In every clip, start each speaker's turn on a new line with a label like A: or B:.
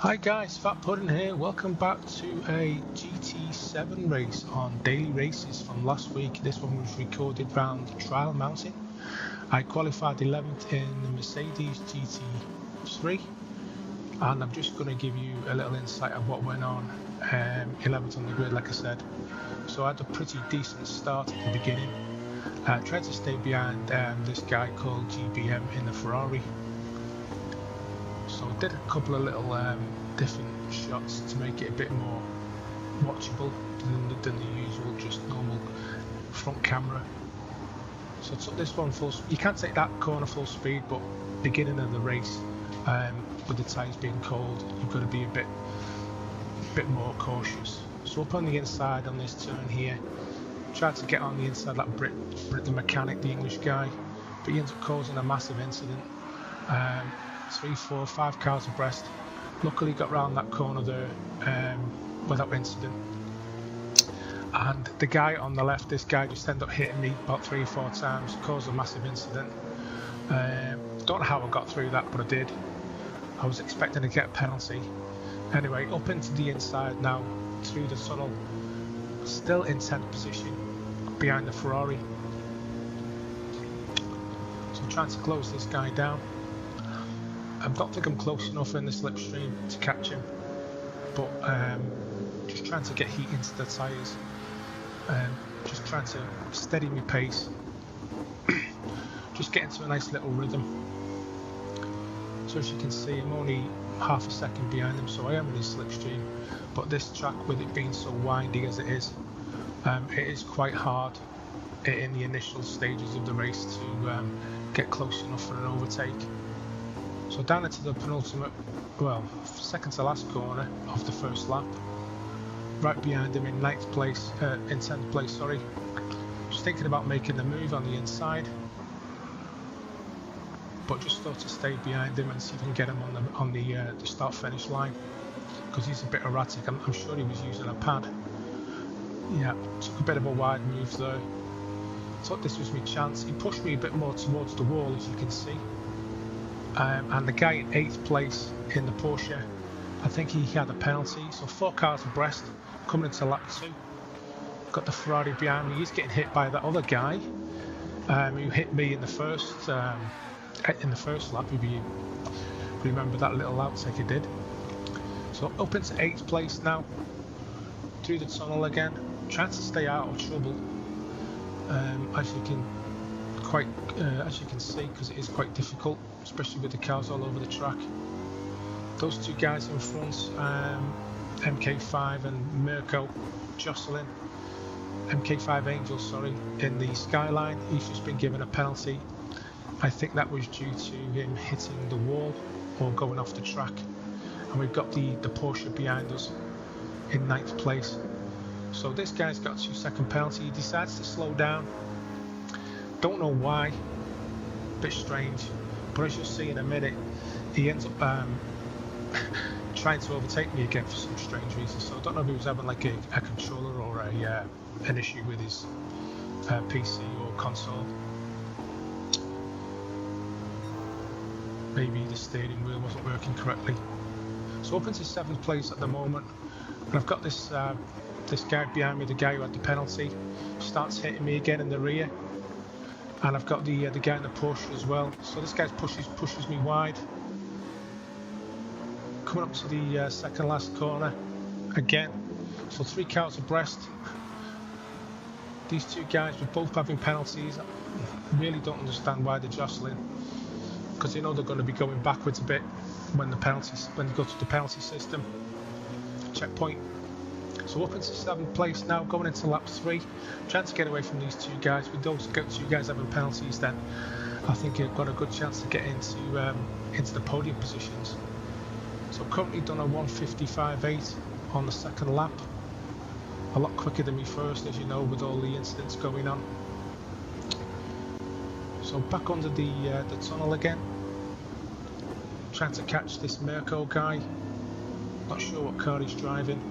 A: Hi guys, Fat Pudding here. Welcome back to a GT7 race on Daily Races from last week. This one was recorded round Trial Mountain. I qualified 11th in the Mercedes GT3 and I'm just going to give you a little insight of what went on. 11th on the grid, like I said. So I had a pretty decent start at the beginning. Tried to stay behind this guy called GBM in the Ferrari. So I did a couple of little different shots to make it a bit more watchable than the usual, just normal front camera. So I took this one full. You can't take that corner full speed, but beginning of the race, with the tyres being cold, you've got to be a bit more cautious. So up on the inside on this turn here, tried to get on the inside like Brit the mechanic, the English guy, but he ends up causing a massive incident. 3, 4, 5 cars abreast. Luckily got round that corner there without incident. And the guy on the left, this guy just ended up hitting me about 3 or 4 times, caused a massive incident. Don't know how I got through that, but I did. I was expecting to get a penalty. Anyway, up into the inside now, through the tunnel, still in 10th position behind the Ferrari. So I'm trying to close this guy down. I don't think I'm close enough in the slipstream to catch him, but just trying to get heat into the tyres, just trying to steady my pace, just get into a nice little rhythm. So as you can see, I'm only half a second behind him, so I am in his slipstream, but this track, with it being so windy as it is quite hard in the initial stages of the race to get close enough for an overtake. So down into the penultimate, well, second to last corner of the first lap, right behind him in 10th place, sorry. Just thinking about making the move on the inside, but just thought to stay behind him and see if I can get him on the start-finish line, because he's a bit erratic. I'm sure he was using a pad. Yeah, took a bit of a wide move there. Thought this was my chance. He pushed me a bit more towards the wall, as you can see. And the guy in 8th place in the Porsche, I think he had a penalty. So 4 cars abreast coming into lap 2. Got the Ferrari behind me. He's getting hit by that other guy who hit me in the first lap. If you remember that little outtake he did. So up into 8th place now, through the tunnel again, trying to stay out of trouble. As you can see, because it is quite difficult, especially with the cars all over the track. Those 2 guys in front, MK5 and Mirko, Jocelyn, MK5 Angel, sorry, in the skyline. He's just been given a penalty. I think that was due to him hitting the wall or going off the track. And we've got the Porsche behind us in 9th place. So this guy's got a 2-second penalty. He decides to slow down. Don't know why, bit strange, but as you'll see in a minute, he ends up trying to overtake me again for some strange reason. So I don't know if he was having like a controller or an issue with his PC or console. Maybe the steering wheel wasn't working correctly. So up into 7th place at the moment, and I've got this guy behind me, the guy who had the penalty, starts hitting me again in the rear. And I've got the guy in the Porsche as well. So this guy pushes me wide. Coming up to the second last corner again. So 3 cars abreast. These 2 guys were both having penalties. I really don't understand why they're jostling, because they know they're going to be going backwards a bit when they go to the penalty system. Checkpoint. So up into 7th place now, going into lap 3, trying to get away from these 2 guys. With those 2 guys having penalties, then I think you've got a good chance to get into the podium positions. So currently done a 1:55.8 on the second lap, a lot quicker than me first, as you know, with all the incidents going on. So back under the tunnel again, trying to catch this Mirko guy. Not sure what car he's driving.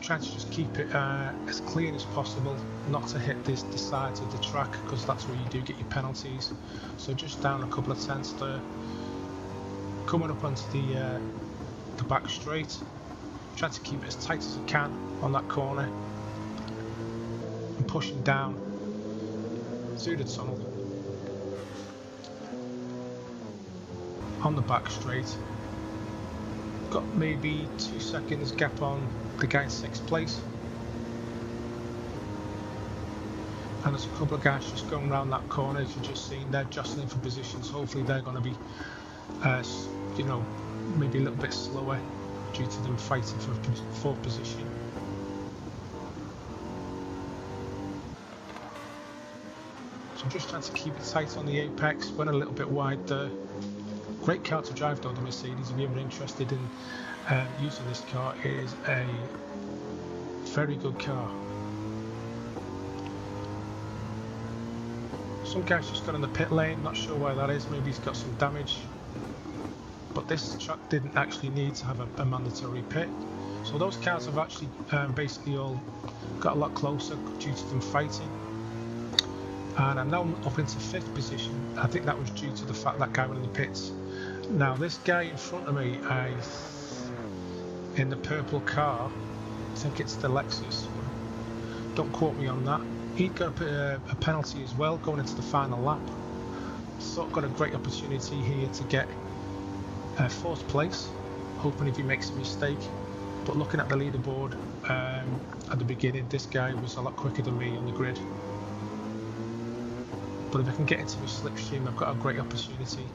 A: trying to just keep it as clean as possible, not to hit the sides of the track, because that's where you do get your penalties. So just down a couple of tenths there, coming up onto the back straight, trying to keep it as tight as I can on that corner, and pushing down through the tunnel on the back straight. Got maybe 2 seconds gap on the guy in 6th place, and there's a couple of guys just going around that corner, as you've just seen. They're jostling for positions. Hopefully they're going to be you know, maybe a little bit slower due to them fighting for 4th position. So I'm just trying to keep it tight on the apex, went a little bit wide there. Great car to drive though, the Mercedes. If you're ever interested in using this car, it is a very good car. Some guy's just got in the pit lane, not sure why that is, maybe he's got some damage. But this track didn't actually need to have a mandatory pit. So those cars have actually basically all got a lot closer due to them fighting. And I'm now up into 5th position. I think that was due to the fact that guy went in the pits. Now this guy in front of me, in the purple car, I think it's the Lexus, don't quote me on that, he'd got a penalty as well going into the final lap. So I've got a great opportunity here to get 4th place, hoping if he makes a mistake. But looking at the leaderboard at the beginning, this guy was a lot quicker than me on the grid. But if I can get into his slipstream, I've got a great opportunity.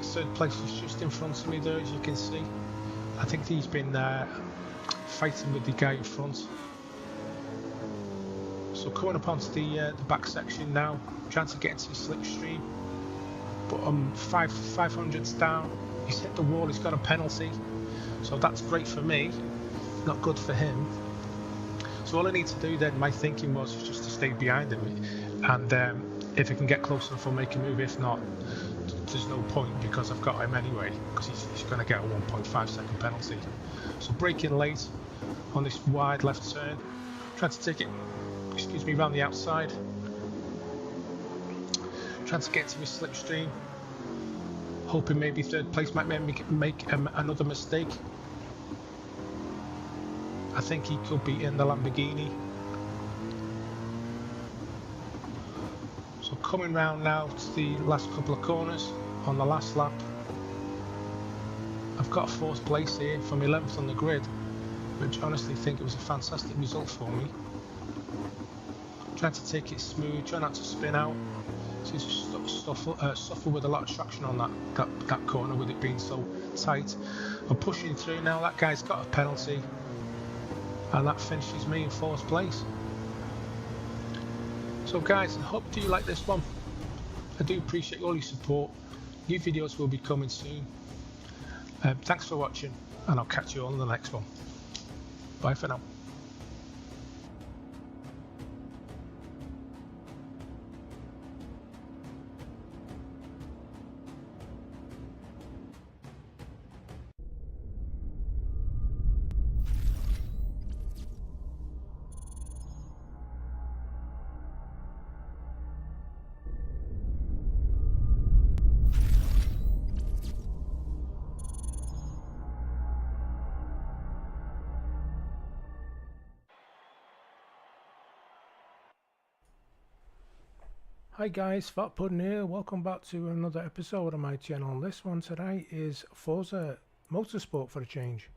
A: 3rd place is just in front of me there, as you can see. I think he's been fighting with the guy in front. So coming up onto the back section now, trying to get into his slipstream. But I'm 500s down. He's hit the wall, he's got a penalty. So that's great for me, not good for him. So all I need to do then, my thinking was just to stay behind him, and if I can get close enough, I'll make a move. If not, there's no point, because I've got him anyway, because he's going to get a 1.5 second penalty. So braking late on this wide left turn, trying to take it, excuse me, around the outside, trying to get to his slipstream, hoping maybe 3rd place might make another mistake. I think he could be in the Lamborghini. So coming round now to the last couple of corners on the last lap. I've got 4th place here from 11th on the grid, which I honestly think it was a fantastic result for me. Trying to take it smooth, try not to spin out. So just suffer with a lot of traction on that corner, with it being so tight. I'm pushing through now. That guy's got a penalty, and that finishes me in 4th place. So guys, I hope you like this one. I do appreciate all your support. New videos will be coming soon. Thanks for watching, and I'll catch you on the next one. Bye for now. Hi guys, Fat Puddin here. Welcome back to another episode of my channel. This one today is Forza Motorsport for a change.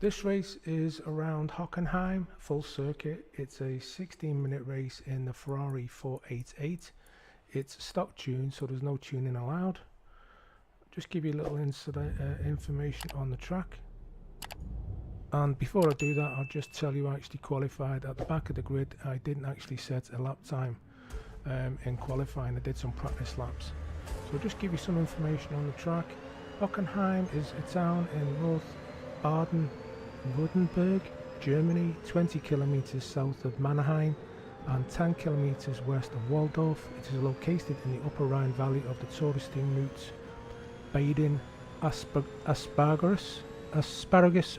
A: This race is around Hockenheim, full circuit. It's a 16-minute race in the Ferrari 488. It's stock tune, so there's no tuning allowed. Just give you a little information on the track. And before I do that, I'll just tell you I actually qualified at the back of the grid. I didn't actually set a lap time in qualifying. I did some practice laps. So I'll just give you some information on the track. Hockenheim is a town in North Baden-Württemberg, Germany, 20 kilometers south of Mannheim and 10 kilometers west of Waldorf. It is located in the upper Rhine valley of the touristing routes Baden,
B: asparagus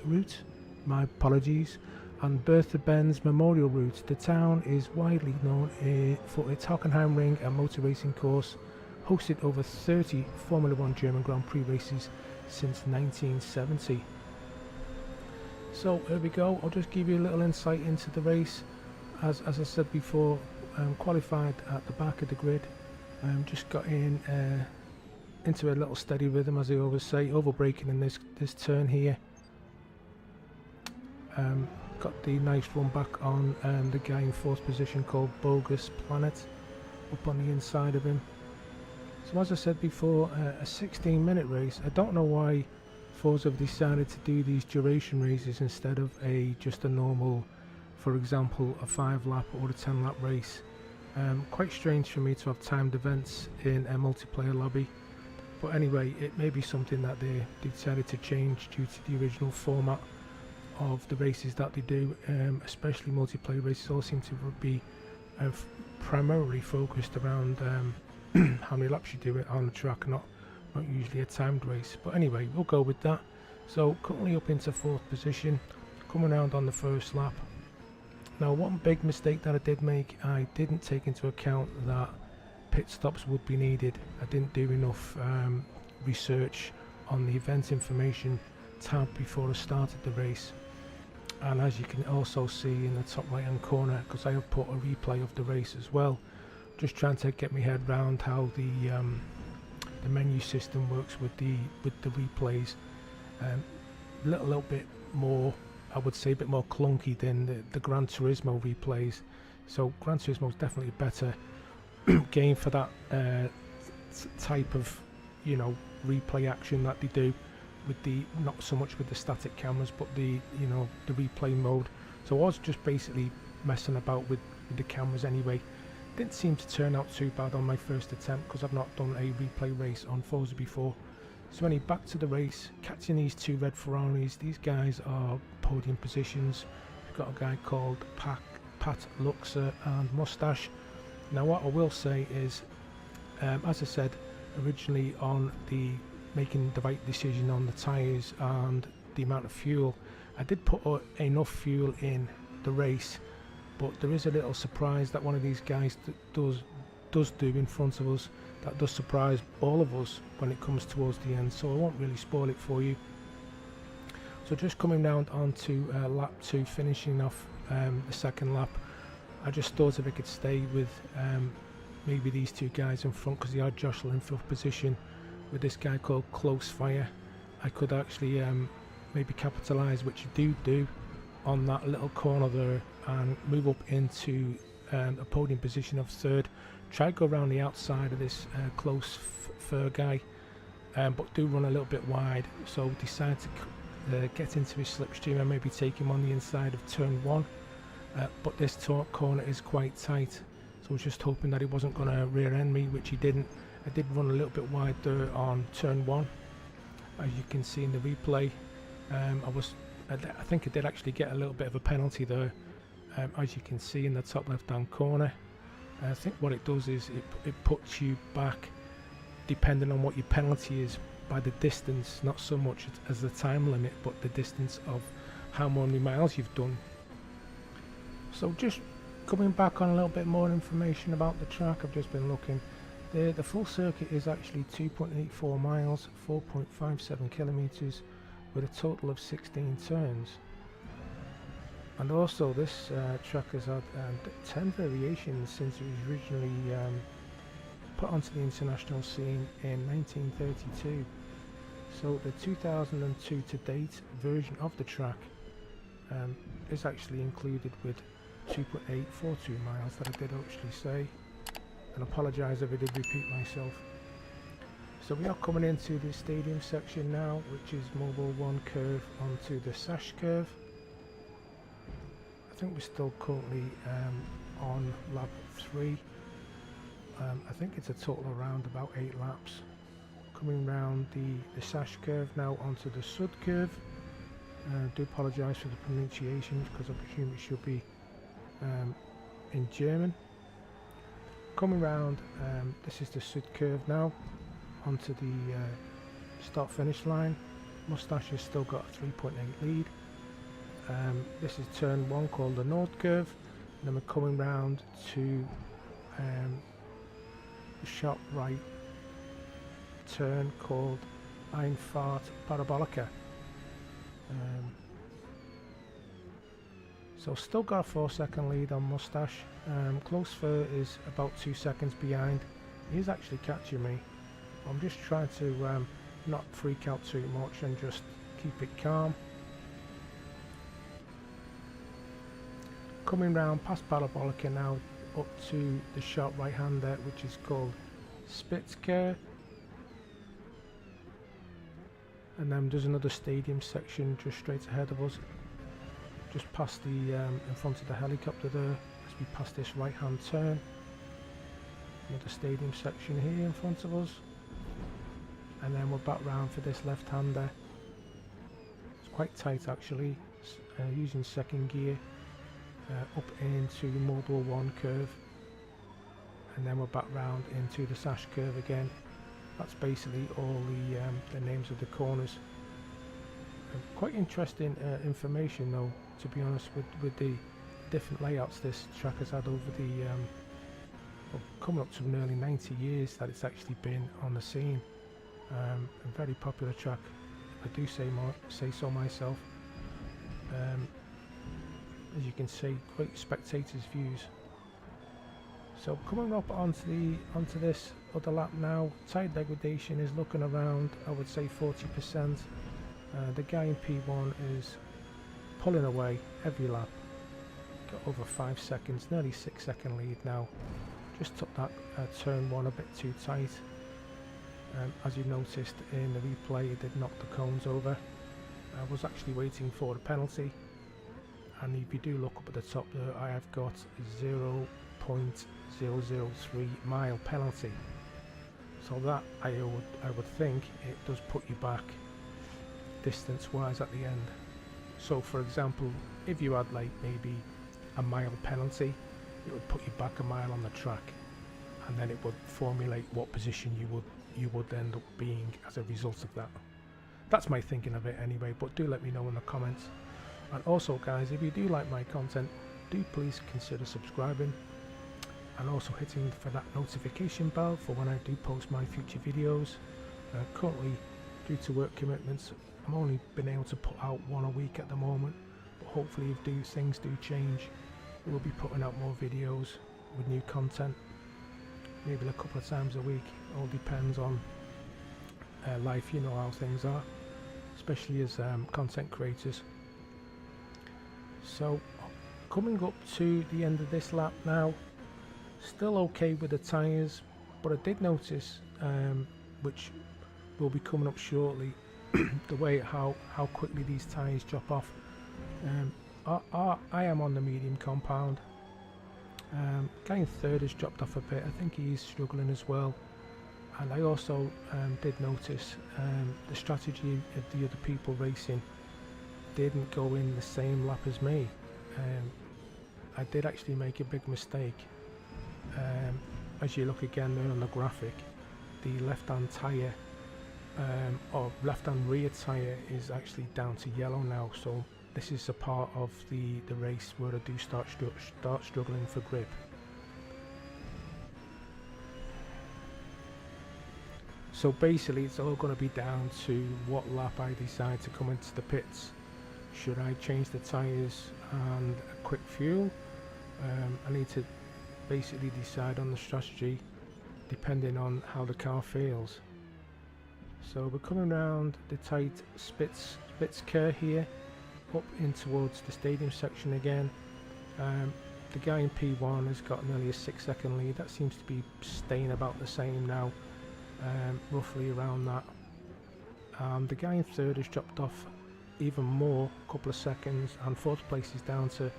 B: route, my apologies, and Bertha-Benz Memorial Route. The town is widely known for its Hockenheim Ring and motor racing course, hosted over 30 Formula 1 German Grand Prix races since 1970. So here we go, I'll just give you a little insight into the race. As I said before, qualified at the back of the grid, just got in into a little steady rhythm, as I always say, over braking in this turn here. Got the nice run back on the guy in fourth position called Bogus Planet up on the inside of him. So as I said before, a 16-minute race. I don't know why Forza have decided to do these duration races instead of just a normal, for example, a 5-lap or a 10-lap race. Quite strange for me to have timed events in a multiplayer lobby, but anyway, it may be something that they decided to change due to the original format of the races that they do. Especially multiplayer races all seem to be primarily focused around how many laps you do it on the track, not usually a timed race. But anyway, we'll go with that. So currently up into fourth position, coming around on the first lap. Now, one big mistake that I did make, I didn't take into account that pit stops would be needed. I didn't do enough research on the event information tab before I started the race. And as you can also see in the top right hand corner, because I have put a replay of the race as well, just trying to get my head around how the menu system works with the replays. Little bit more, I would say, a bit more clunky than the Gran Turismo replays. So Gran Turismo is definitely a better game for that type of, replay action that they do, with the not so much with the static cameras, but the the replay mode. So I was just basically messing about with the cameras anyway. Didn't seem to turn out too bad on my first attempt, because I've not done a replay race on Forza before. So anyway, back to the race, catching these two red Ferraris. These guys are podium positions. We've got a guy called Pat Luxer and Mustache. Now what I will say is, as I said originally, on the making the right decision on the tyres and the amount of fuel, I did put enough fuel in the race, but there is a little surprise that one of these guys does do in front of us that does surprise all of us when it comes towards the end, so I won't really spoil it for you. So just coming round onto lap 2, finishing off the second lap, I just thought if I could stay with maybe these two guys in front, because they are jostling for position with this guy called Close Fire, I could actually maybe capitalise, which you do on that little corner there, and move up into a podium position of third. Try to go around the outside of this Close Fur guy, but do run a little bit wide, so decide to get into his slipstream and maybe take him on the inside of turn 1, but this corner is quite tight, so I was just hoping that he wasn't going to rear end me, which he didn't. I did run a little bit wide there on turn 1, as you can see in the replay. I think I did actually get a little bit of a penalty there, as you can see in the top left hand corner. I think what it does is it puts you back, depending on what your penalty is, by the distance, not so much as the time limit, but the distance of how many miles you've done. So just coming back on a little bit more information about the track, I've just been looking. The full circuit is actually 2.84 miles, 4.57 kilometers, with a total of 16 turns. And also this track has had 10 variations since it was originally put onto the international scene in 1932. So the 2002 to date version of the track is actually included with 2.842 miles that I did actually say, and apologise if I did repeat myself. So we are coming into the stadium section now, which is Mobile 1 curve onto the Sash curve. I think we're still currently on lap 3. I think it's a total around about 8 laps. Coming round the Sash curve now onto the Sud curve. I do apologise for the pronunciation, because I presume it should be in German. Coming round, this is the Sud curve now, onto the start finish line. Moustache has still got a 3.8 lead. This is turn 1 called the Nord curve, and then we're coming round to the sharp right turn called Einfahrt Parabolica. So still got a 4-second lead on Moustache. Close Fur is about 2 seconds behind. He's actually catching me. I'm just trying to not freak out too much and just keep it calm. Coming round past Parabolica now up to the sharp right hander, which is called Spitzker. And then there's another stadium section just straight ahead of us, just past the in front of the helicopter there, as we pass this right hand turn. Another stadium section here in front of us, and then we're back round for this left hander. It's quite tight actually, using second gear up into Mobile 1 curve, and then we're back round into the Sash curve again. That's basically all the names of the corners. Quite interesting information though, to be honest, with the different layouts this track has had over the well, coming up to nearly 90 years that it's actually been on the scene. A very popular track, if I do say so myself. As you can see, great spectators' views. So coming up onto this other lap now, tyre degradation is looking around, I would say 40%. The guy in P1 is pulling away every lap. Got over 5 seconds, nearly 6-second lead now. Just took that turn 1 a bit too tight. As you noticed in the replay, it did knock the cones over. I was actually waiting for the penalty, and if you do look up at the top there, I have got 0.003 mile penalty. So that I would think it does put you back distance wise at the end. So for example, if you had like maybe a mile penalty, it would put you back a mile on the track, and then it would formulate what position you would end up being as a result of that. That's my thinking of it anyway, but do let me know in the comments. And also guys, if you do like my content, do please consider subscribing and also hitting for that notification bell for when I do post my future videos. Currently, due to work commitments, I'm only been able to put out 1 a week at the moment, but hopefully if things do change, we'll be putting out more videos with new content, maybe a couple of times a week. All depends on life, you know how things are, especially as content creators. So coming up to the end of this lap now, still okay with the tyres, but I did notice, which will be coming up shortly, the way how quickly these tyres drop off. I am on the medium compound. Guy in third has dropped off a bit. I think he's struggling as well. And I also did notice the strategy of the other people racing didn't go in the same lap as me. I did actually make a big mistake. As you look again there on the graphic, the left-hand tyre or left-hand rear tyre is actually down to yellow now. So this is a part of the race where I do start struggling for grip. So basically it's all going to be down to what lap I decide to come into the pits. Should I change the tyres and a quick fuel? I need to basically decide on the strategy depending on how the car feels. So we're coming around the tight Spitzker here, up in towards the stadium section again. The guy in P1 has got nearly a 6-second lead. That seems to be staying about the same now, roughly around that. The guy in third has dropped off even more, a couple of seconds, and fourth place is down to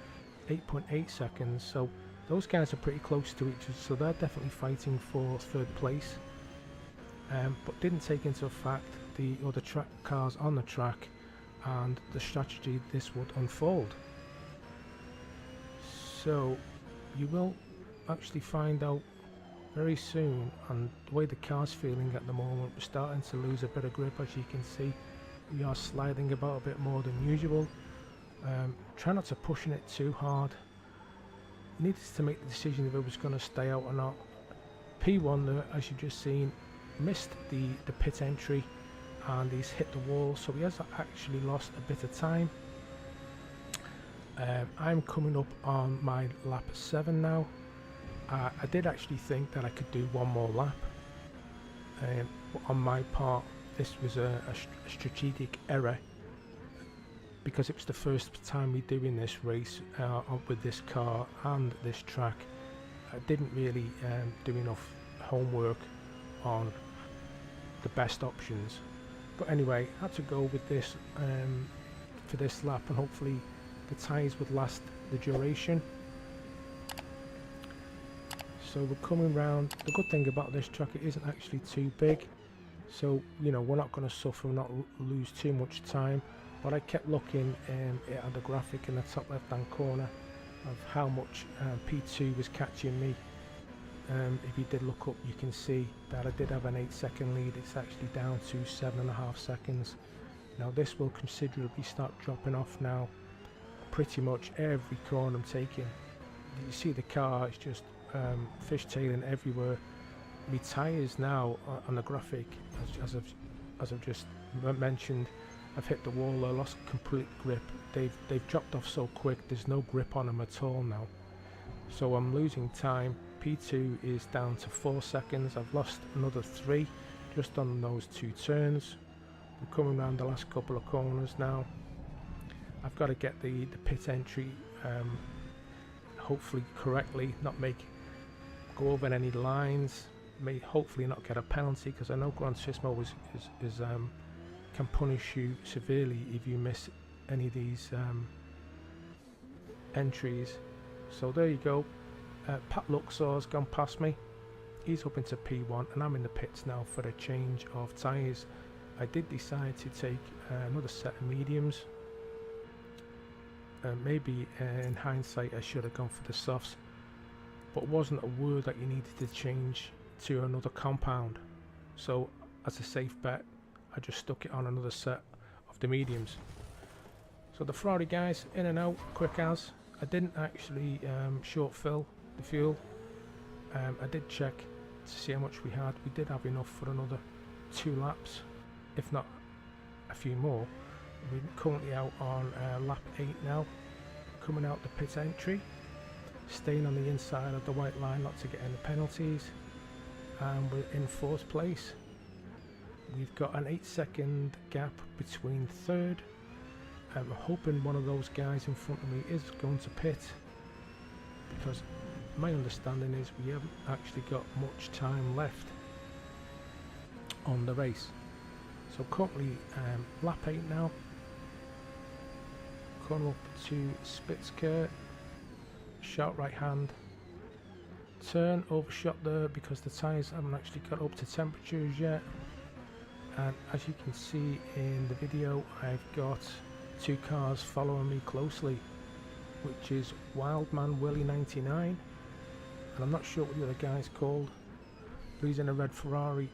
B: 8.8 seconds. So those guys are pretty close to each other, so they're definitely fighting for third place. But didn't take into fact the other cars on the track and the strategy this would unfold. So you will actually find out very soon, and the way the car's feeling at the moment, we're starting to lose a bit of grip. As you can see, we are sliding about a bit more than usual. Try not to pushing it too hard. Needed to make the decision if it was going to stay out or not. P1 there, as you've just seen, missed the pit entry and he's hit the wall, so he has actually lost a bit of time. I'm coming up on my lap 7 now. I did actually think that I could do one more lap. But on my part, this was a strategic error, because it was the first time we doing this race with this car and this track. I didn't really do enough homework on the best options. But anyway, I had to go with this for this lap, and hopefully the tyres would last the duration. So we're coming round. The good thing about this track, it isn't actually too big, so you know, we're not going to suffer, not lose too much time. But I kept looking at the graphic in the top left hand corner of how much P2 was catching me. If you did look up, you can see that I did have an 8-second lead. It's actually down to 7.5 seconds. Now this will considerably start dropping off now. Pretty much every corner I'm taking, you see the car is just fishtailing everywhere. My tyres now on the graphic, as I've just mentioned, I've hit the wall. I lost complete grip. They've dropped off so quick. There's no grip on them at all now. So I'm losing time. P2 is down to 4 seconds. I've lost another 3 just on those 2 turns. We're coming around the last couple of corners now. I've got to get the pit entry hopefully correctly, not go over any lines, may hopefully not get a penalty, because I know Gran Turismo can punish you severely if you miss any of these entries. So there you go. Pat Luxor's gone past me. He's up into P1 and I'm in the pits now for a change of tyres. I did decide to take another set of mediums. Maybe in hindsight I should have gone for the softs, but it wasn't aware that you needed to change to another compound. So as a safe bet, I just stuck it on another set of the mediums. So the Ferrari guys in and out quick as. I didn't actually short fill the fuel. I did check to see how much we had. We did have enough for another 2 laps, if not a few more. We're currently out on lap 8 now, coming out the pit entry, staying on the inside of the white line not to get any penalties, and we're in 4th place. We've got an 8-second gap between 3rd. I'm hoping one of those guys in front of me is going to pit, because my understanding is we haven't actually got much time left on the race. So currently lap 8 now, coming up to Spitzker, sharp right hand turn, overshot there because the tyres haven't actually got up to temperatures yet. And as you can see in the video, I've got 2 cars following me closely, which is Wildman Willie 99, and I'm not sure what the other guy's called, but he's in a red Ferrari.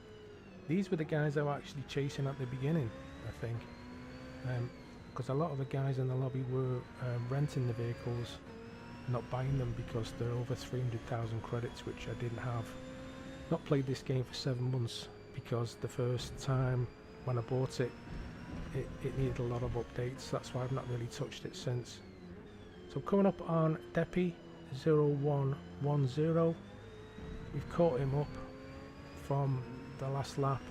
B: These were the guys I was actually chasing at the beginning, I think, because a lot of the guys in the lobby were renting the vehicles, not buying them, because they're over 300,000 credits, which I didn't have. Not played this game for 7 months, because the first time when I bought it, it needed a lot of updates. That's why I've not really touched it since. So coming up on Depi 0110, we've caught him up from the last lap.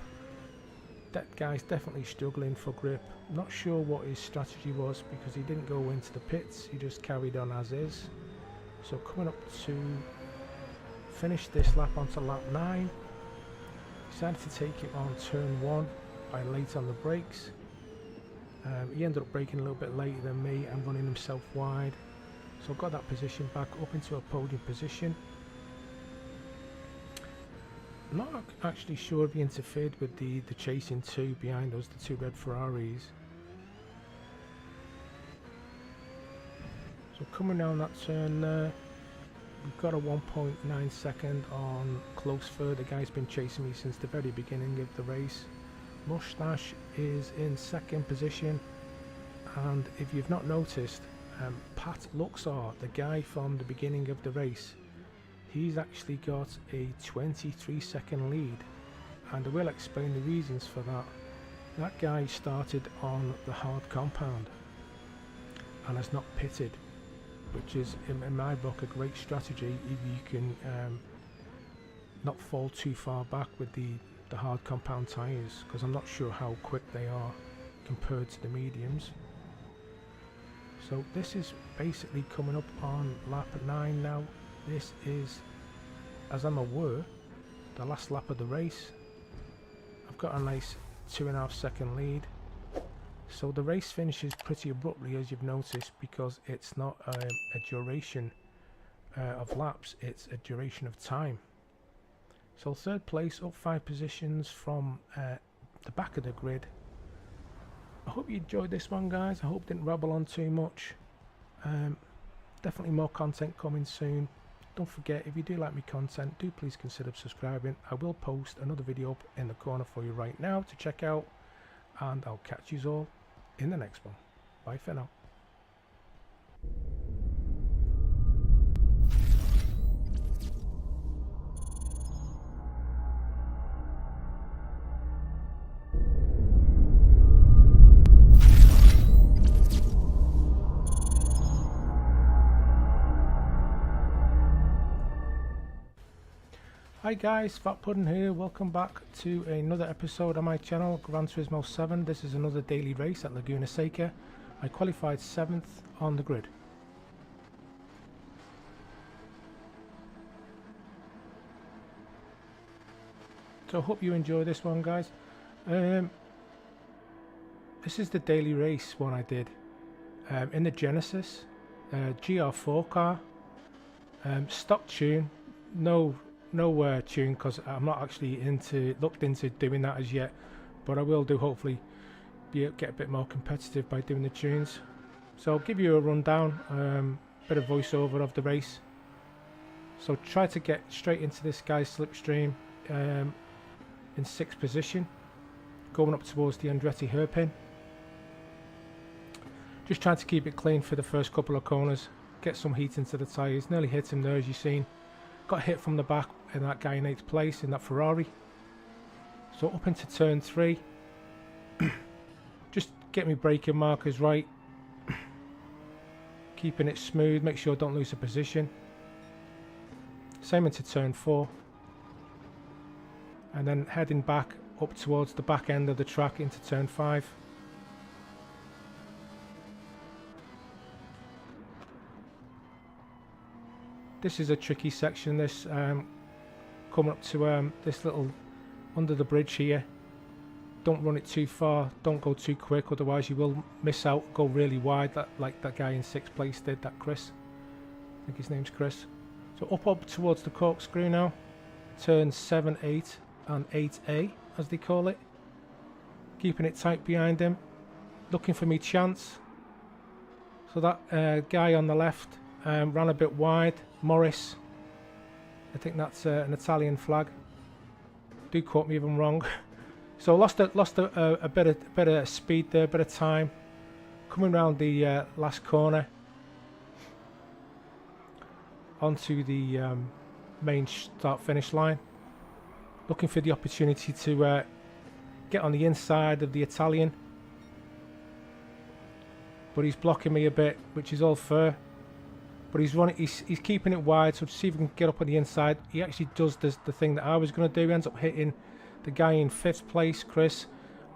B: That guy's definitely struggling for grip. Not sure what his strategy was, because he didn't go into the pits, he just carried on as is. So coming up to finish this lap onto lap 9, decided to take it on turn 1 by late on the brakes. He ended up braking a little bit later than me and running himself wide, so got that position back up into a podium position. Not actually sure if he interfered with the chasing 2 behind us, the 2 red Ferraris. So coming down that turn there, we've got a 1.9 second on close third. The guy's been chasing me since the very beginning of the race. Mustache is in second position, and if you've not noticed, Pat Luxor, the guy from the beginning of the race, he's actually got a 23-second lead, and I will explain the reasons for that. That guy started on the hard compound and has not pitted, which is in my book a great strategy if you can not fall too far back with the hard compound tyres, because I'm not sure how quick they are compared to the mediums. So this is basically coming up on lap 9 now. This is, as I'm aware, the last lap of the race. I've got a nice 2.5 second lead. So the race finishes pretty abruptly, as you've noticed, because it's not a duration of laps, it's a duration of time. So third place, up 5 positions from the back of the grid. I hope you enjoyed this one, guys. I hope it didn't rabble on too much. Definitely more content coming soon. Don't forget, if you do like my content, do please consider subscribing. I will post another video up in the corner for you right now to check out, and I'll catch you all in the next one. Bye for now. Hi guys, Fat Pudding here. Welcome back to another episode on my channel, Gran Turismo 7. This is another daily race at Laguna Seca. I qualified 7th on the grid. So I hope you enjoy this one, guys. This is the daily race one I did in the Genesis GR4 car, stock tune, no tune, because I'm not actually looked into doing that as yet, but I will do, hopefully get a bit more competitive by doing the tunes. So I'll give you a rundown, bit of voiceover of the race. So try to get straight into this guy's slipstream in 6th position, going up towards the Andretti hairpin. Just trying to keep it clean for the first couple of corners, get some heat into the tyres. Nearly hit him there, as you've seen. Got hit from the back in that guy in 8th place in that Ferrari. So up into turn 3. Just get me braking markers right. Keeping it smooth, make sure I don't lose a position. Same into turn 4. And then heading back up towards the back end of the track into turn 5. This is a tricky section, this coming up to this little under the bridge here. Don't run it too far, don't go too quick, otherwise you will miss out, go really wide, like that guy in 6th place did, that Chris. I think his name's Chris. So up towards the corkscrew now, turns 7, 8 and 8A as they call it. Keeping it tight behind him, looking for me chance. So that guy on the left ran a bit wide, Morris. I think that's an Italian flag. Do quote me if I'm wrong. So lost a bit of speed there, a bit of time. Coming round the last corner onto the main start-finish line. Looking for the opportunity to get on the inside of the Italian, but he's blocking me a bit, which is all fair. But he's keeping it wide, so to see if we can get up on the inside. He actually does the thing that I was going to do. He ends up hitting the guy in 5th place, Chris.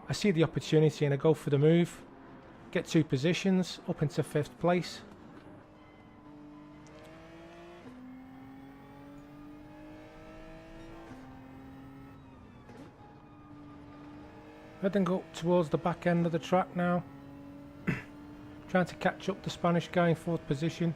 B: I see the opportunity and I go for the move. Get 2 positions, up into 5th place. I then go towards the back end of the track now. Trying to catch up the Spanish guy in 4th position.